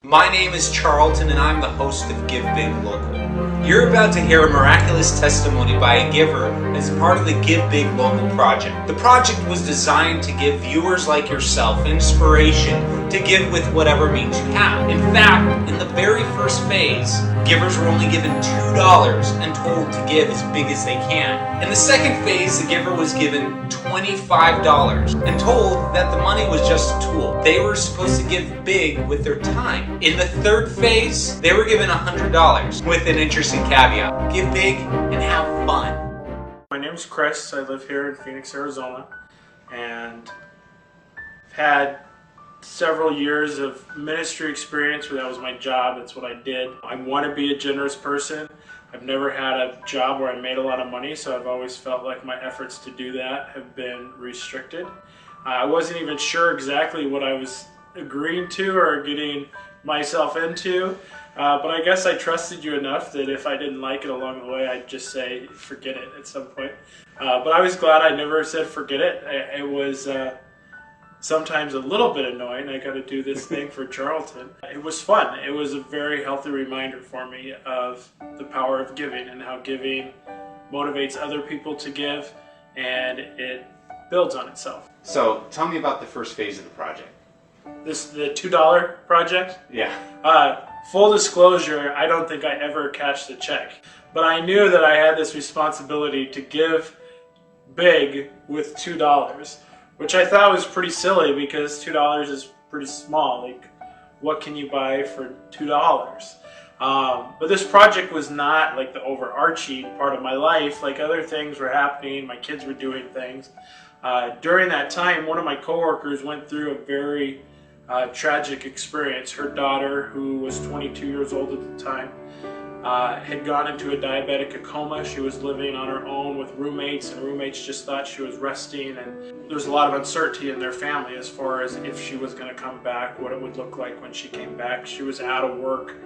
My name is Charlton and I'm the host of Give Big Local. You're about to hear a miraculous testimony by a giver as part of the Give Big Local project. The project was designed to give viewers like yourself inspiration to give with whatever means you have. In fact, in the very first phase, givers were only given $2 and told to give as big as they can. In the second phase, the giver was given $25 and told that the money was just a tool. They were supposed to give big with their time. In the third phase, they were given $100 with an interesting caveat. Give big and have fun. My name's Chris. I live here in Phoenix, Arizona, and I've had several years of ministry experience where that was my job. That's what I did. I want to be a generous person. I've never had a job where I made a lot of money, so I've always felt like my efforts to do that have been restricted. I wasn't even sure exactly what I was agreeing to or getting myself into, but I guess I trusted you enough that if I didn't like it along the way, I'd just say forget it at some point. But I was glad I never said forget it. It was sometimes a little bit annoying. I got to do this thing for Charlton. It was fun. It was a very healthy reminder for me of the power of giving and how giving motivates other people to give, and it builds on itself. So tell me about the first phase of the project. The $2 project? Yeah. Full disclosure, I don't think I ever cashed the check, but I knew that I had this responsibility to give big with $2. Which I thought was pretty silly because $2 is pretty small. Like, what can you buy for $2? But this project was not like the overarching part of my life. Like, other things were happening, my kids were doing things. During that time, one of my coworkers went through a very tragic experience. Her daughter, who was 22 years old at the time, had gone into a diabetic coma. She was living on her own with roommates, and roommates just thought she was resting, and there was a lot of uncertainty in their family as far as if she was going to come back, what it would look like when she came back. She was out of work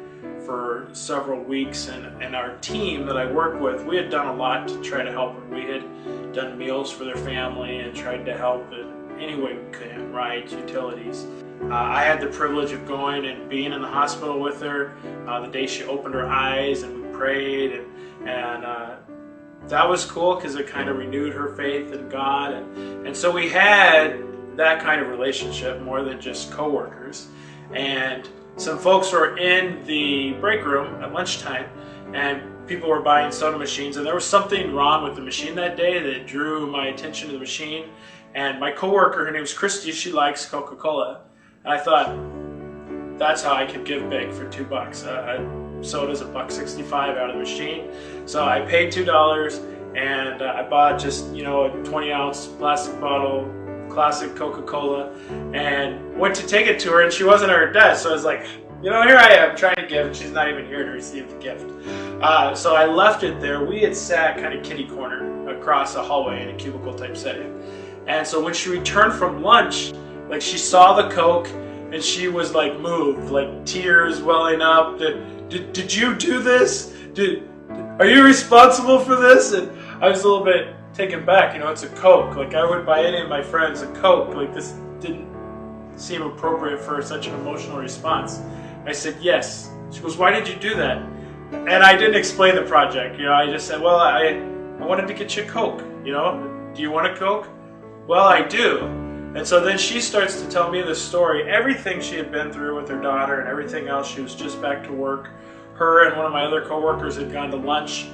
for several weeks, and our team that I work with, we had done a lot to try to help her. We had done meals for their family and tried to help in any way we could, rides, utilities. I had the privilege of going and being in the hospital with her the day she opened her eyes, and we prayed, and that was cool because it kind of renewed her faith in God, and so we had that kind of relationship more than just coworkers. And some folks were in the break room at lunchtime, and people were buying soda machines, and there was something wrong with the machine that day that drew my attention to the machine. And my coworker, her name's Christy, she likes Coca-Cola. And I thought, that's how I could give big for $2. Soda's $1.65 out of the machine. So I paid $2, and I bought just, a 20-ounce plastic bottle, classic Coca-Cola, and went to take it to her, and she wasn't at her desk. So I was like, here I am trying to give, and she's not even here to receive the gift. So I left it there. We had sat kind of kitty corner across a hallway in a cubicle type setting. And so when she returned from lunch, like, she saw the Coke and she was like moved, like tears welling up. Did you do this? Are you responsible for this? And I was a little bit taken back. It's a Coke. Like, I would buy any of my friends a Coke. Like, this didn't seem appropriate for such an emotional response. I said, yes. She goes, why did you do that? And I didn't explain the project. I just said, well, I wanted to get you a Coke. Do you want a Coke? Well, I do. And so then she starts to tell me the story, everything she had been through with her daughter and everything else. She was just back to work. Her and one of my other coworkers had gone to lunch.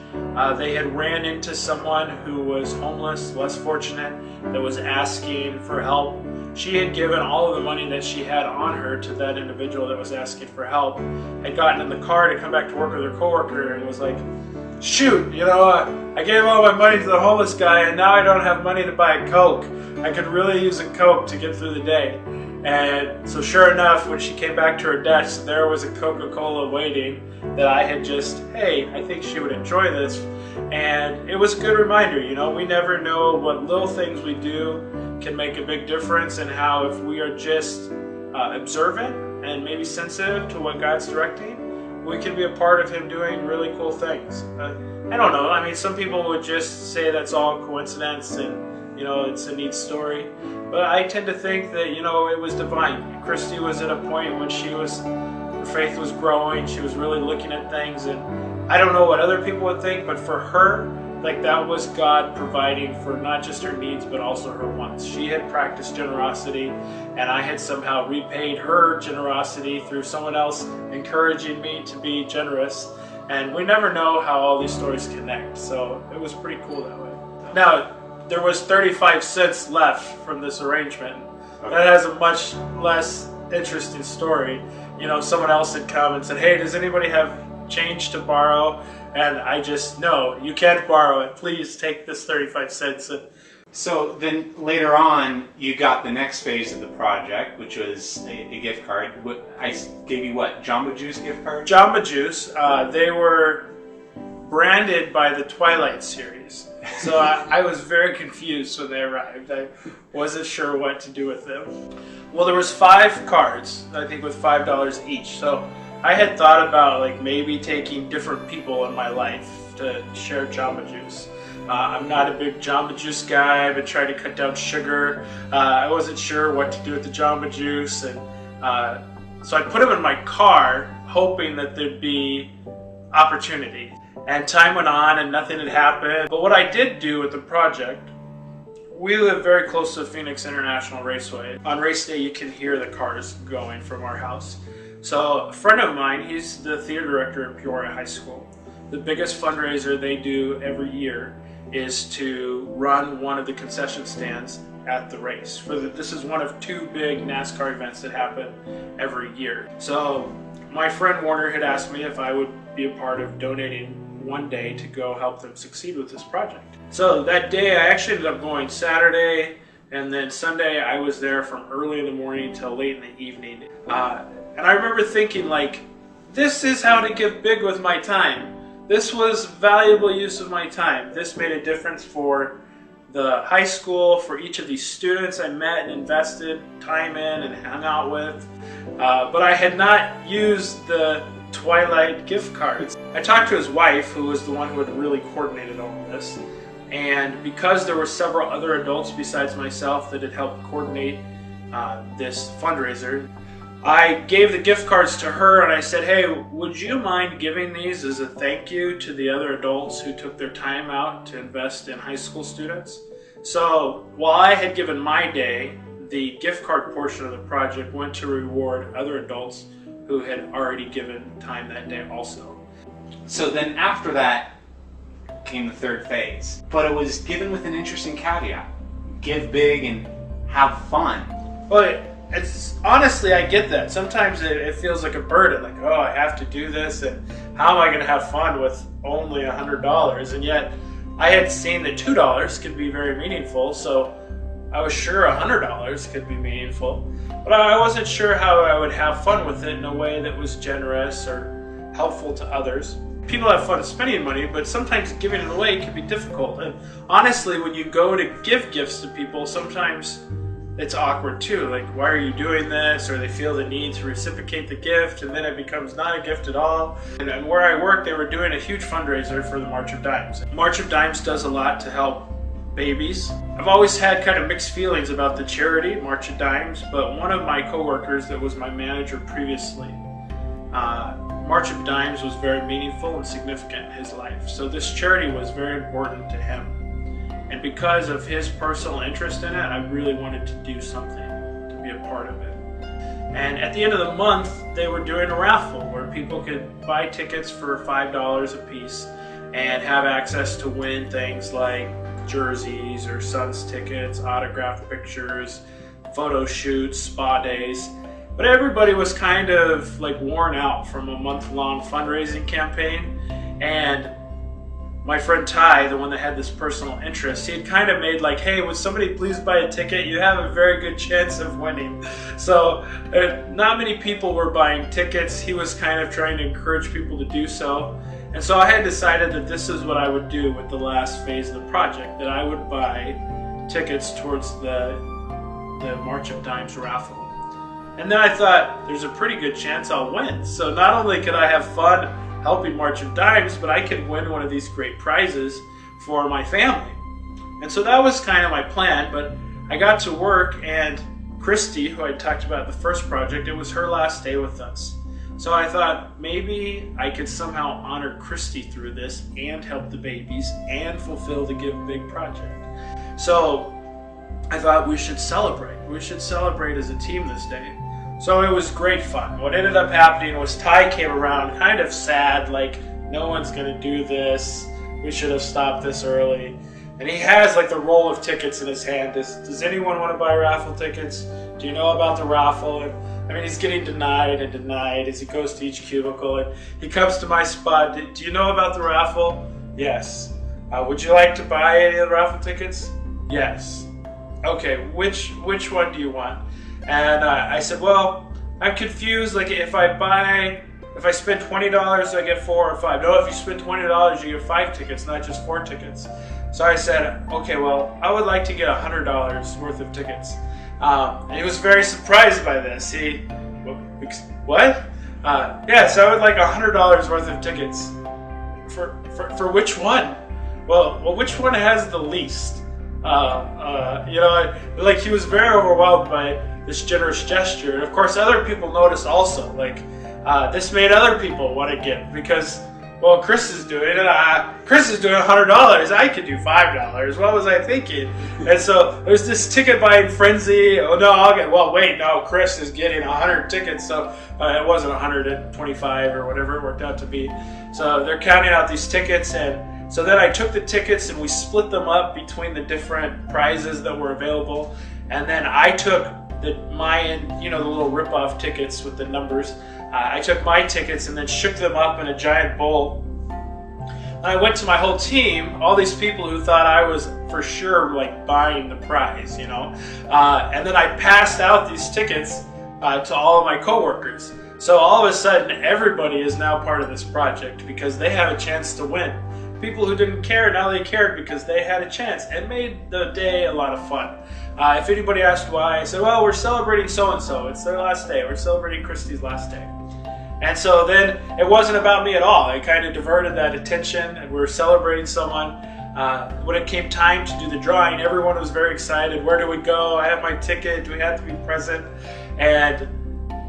They had ran into someone who was homeless, less fortunate, that was asking for help. She had given all of the money that she had on her to that individual that was asking for help, had gotten in the car to come back to work with her coworker, and was like, shoot, I gave all my money to the homeless guy, and now I don't have money to buy a Coke. I could really use a Coke to get through the day. And so sure enough, when she came back to her desk, there was a Coca-Cola waiting that I had just, hey, I think she would enjoy this. And it was a good reminder, we never know what little things we do can make a big difference, and how if we are just observant and maybe sensitive to what God's directing, we can be a part of Him doing really cool things. I don't know, some people would just say that's all coincidence and it's a neat story. But I tend to think that, it was divine. Christy was at a point when she was faith was growing. She was really looking at things, and I don't know what other people would think, but for her, like, that was God providing for not just her needs, but also her wants. She had practiced generosity, and I had somehow repaid her generosity through someone else encouraging me to be generous. And we never know how all these stories connect, so it was pretty cool that way. Now, there was 35 cents left from this arrangement. That has a much less interesting story. You know, someone else had come and said, hey, does anybody have change to borrow? And I just, no, you can't borrow it. Please take this 35 cents. So then later on, you got the next phase of the project, which was a gift card. I gave you what, Jamba Juice gift card? Jamba Juice. They were branded by the Twilight series. So I was very confused when they arrived. I wasn't sure what to do with them. Well, there was 5 cards, I think with $5 each. So I had thought about like maybe taking different people in my life to share Jamba Juice. I'm not a big Jamba Juice guy. I've been trying to cut down sugar. I wasn't sure what to do with the Jamba Juice, and so I put them in my car hoping that there'd be opportunity. And time went on and nothing had happened. But what I did do with the project, we live very close to Phoenix International Raceway. On race day, you can hear the cars going from our house. So a friend of mine, he's the theater director at Peoria High School. The biggest fundraiser they do every year is to run one of the concession stands at the race. This is one of 2 big NASCAR events that happen every year. So my friend Warner had asked me if I would be a part of donating one day to go help them succeed with this project. So that day I actually ended up going Saturday, and then Sunday I was there from early in the morning till late in the evening. And I remember thinking, like, this is how to give big with my time. This was valuable use of my time. This made a difference for the high school, for each of these students I met and invested time in and hung out with. But I had not used the Twilight gift cards. I talked to his wife, who was the one who had really coordinated all of this. And because there were several other adults besides myself that had helped coordinate this fundraiser, I gave the gift cards to her and I said, hey, would you mind giving these as a thank you to the other adults who took their time out to invest in high school students? So while I had given my day, the gift card portion of the project went to reward other adults who had already given time that day also. So then after that came the 3rd phase, but it was given with an interesting caveat. Give big and have fun. Well, it's honestly, I get that. Sometimes it feels like a burden, like, oh, I have to do this, and how am I going to have fun with only $100? And yet, I had seen that $2 could be very meaningful, so I was sure $100 could be meaningful. But I wasn't sure how I would have fun with it in a way that was generous or helpful to others. People have fun spending money, but sometimes giving it away can be difficult. And honestly, when you go to give gifts to people, sometimes it's awkward too. Like, why are you doing this? Or they feel the need to reciprocate the gift, and then it becomes not a gift at all. And where I work, they were doing a huge fundraiser for the March of Dimes. March of Dimes does a lot to help babies. I've always had kind of mixed feelings about the charity, March of Dimes, but one of my coworkers that was my manager previously, March of Dimes was very meaningful and significant in his life. So this charity was very important to him. And because of his personal interest in it, I really wanted to do something to be a part of it. And at the end of the month, they were doing a raffle where people could buy tickets for $5 a piece and have access to win things like jerseys or Suns tickets, autographed pictures, photo shoots, spa days. But everybody was kind of like worn out from a month-long fundraising campaign. And my friend Ty, the one that had this personal interest, he had kind of made like, hey, would somebody please buy a ticket? You have a very good chance of winning. So not many people were buying tickets. He was kind of trying to encourage people to do so. And so I had decided that this is what I would do with the last phase of the project, that I would buy tickets towards the March of Dimes raffle. And then I thought, there's a pretty good chance I'll win. So not only could I have fun helping March of Dimes, but I could win one of these great prizes for my family. And so that was kind of my plan, but I got to work, and Christy, who I talked about in the first project, it was her last day with us. So I thought maybe I could somehow honor Christy through this and help the babies and fulfill the Give Big project. So I thought we should celebrate. We should celebrate as a team this day. So it was great fun. What ended up happening was Ty came around kind of sad, like, no one's gonna do this. We should have stopped this early. And he has like the roll of tickets in his hand. Does anyone want to buy raffle tickets? Do you know about the raffle? And I mean, he's getting denied and denied as he goes to each cubicle. And he comes to my spot. Do you know about the raffle? Yes. Would you like to buy any of the raffle tickets? Yes. Okay, which one do you want? And I said, well, I'm confused. Like, if I spend $20, I get 4 or 5. No, if you spend $20, you get 5 tickets, not just 4 tickets. So I said, okay, well, I would like to get $100 worth of tickets. And he was very surprised by this. What? Yes, I would like $100 worth of tickets. For which one? Well, which one has the least? Like, he was very overwhelmed by this generous gesture. And of course, other people noticed also. Like, this made other people want to give because, well, Chris is doing it. Chris is doing $100. I could do $5. What was I thinking? And so there's this ticket buying frenzy. Oh no, Chris is getting 100 tickets. So it wasn't 125 or whatever it worked out to be. So they're counting out these tickets, and so then I took the tickets and we split them up between the different prizes that were available. And then I took the little rip-off tickets with the numbers. I took my tickets and then shook them up in a giant bowl. And I went to my whole team, all these people who thought I was for sure like buying the prize, and then I passed out these tickets to all of my coworkers. So all of a sudden, everybody is now part of this project because they have a chance to win. People who didn't care, now they cared because they had a chance and made the day a lot of fun. If anybody asked why, I said, well, we're celebrating so-and-so. It's their last day. We're celebrating Christy's last day. And so then it wasn't about me at all. I kind of diverted that attention, and we were celebrating someone. When it came time to do the drawing, everyone was very excited. Where do we go? I have my ticket. Do we have to be present? And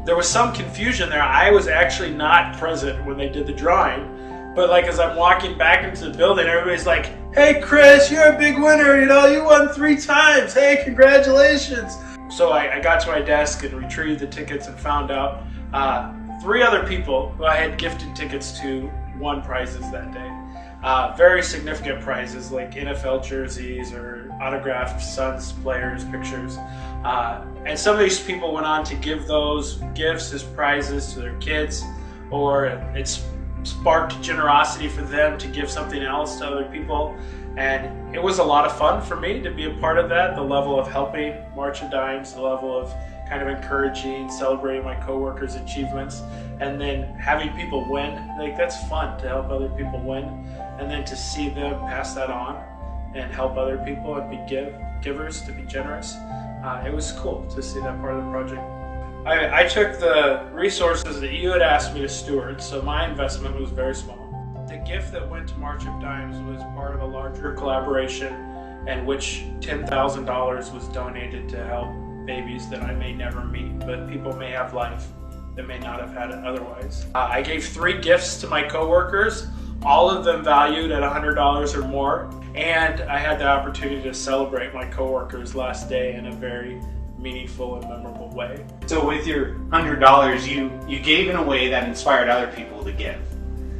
there was some confusion there. I was actually not present when they did the drawing. But like as I'm walking back into the building, everybody's like, hey Chris, you're a big winner, you won 3 times. Hey, congratulations. So I got to my desk and retrieved the tickets and found out 3 other people who I had gifted tickets to won prizes that day. Very significant prizes like NFL jerseys or autographed Suns players' pictures. And some of these people went on to give those gifts as prizes to their kids, or it's sparked generosity for them to give something else to other people. And it was a lot of fun for me to be a part of that, the level of helping March of Dimes, the level of kind of encouraging, celebrating my coworkers' achievements, and then having people win. Like, that's fun to help other people win, and then to see them pass that on and help other people and be givers, to be generous. It was cool to see that part of the project. I took the resources that you had asked me to steward, so my investment was very small. The gift that went to March of Dimes was part of a larger collaboration in which $10,000 was donated to help babies that I may never meet, but people may have life that may not have had it otherwise. I gave 3 gifts to my coworkers, all of them valued at $100 or more, and I had the opportunity to celebrate my coworkers' last day in a very meaningful and memorable way. So with your $100, you gave in a way that inspired other people to give.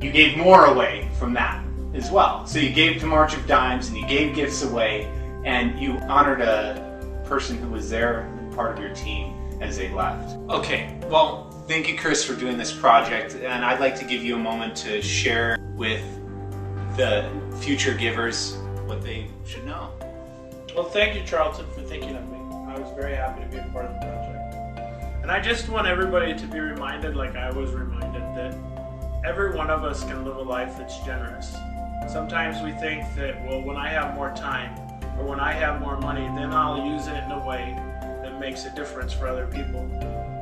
You gave more away from that as well. So you gave to March of Dimes and you gave gifts away, and you honored a person who was there, part of your team, as they left. Okay, well, thank you, Chris, for doing this project, and I'd like to give you a moment to share with the future givers what they should know. Well, thank you, Charlton, for thinking of me. I was very happy to be a part of the project. And I just want everybody to be reminded, like I was reminded, that every one of us can live a life that's generous. Sometimes we think that, well, when I have more time or when I have more money, then I'll use it in a way that makes a difference for other people.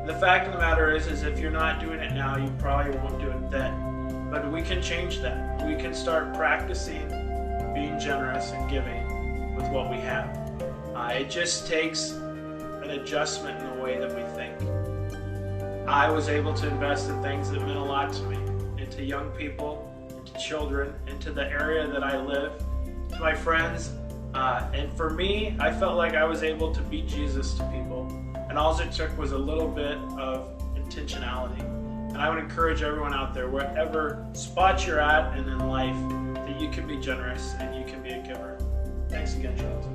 The fact of the matter is if you're not doing it now, you probably won't do it then. But we can change that. We can start practicing being generous and giving with what we have. It just takes an adjustment in the way that we think. I was able to invest in things that meant a lot to me, into young people, into children, into the area that I live, to my friends. And for me, I felt like I was able to be Jesus to people. And all it took was a little bit of intentionality. And I would encourage everyone out there, whatever spot you're at and in life, that you can be generous and you can be a giver. Thanks again, Charles.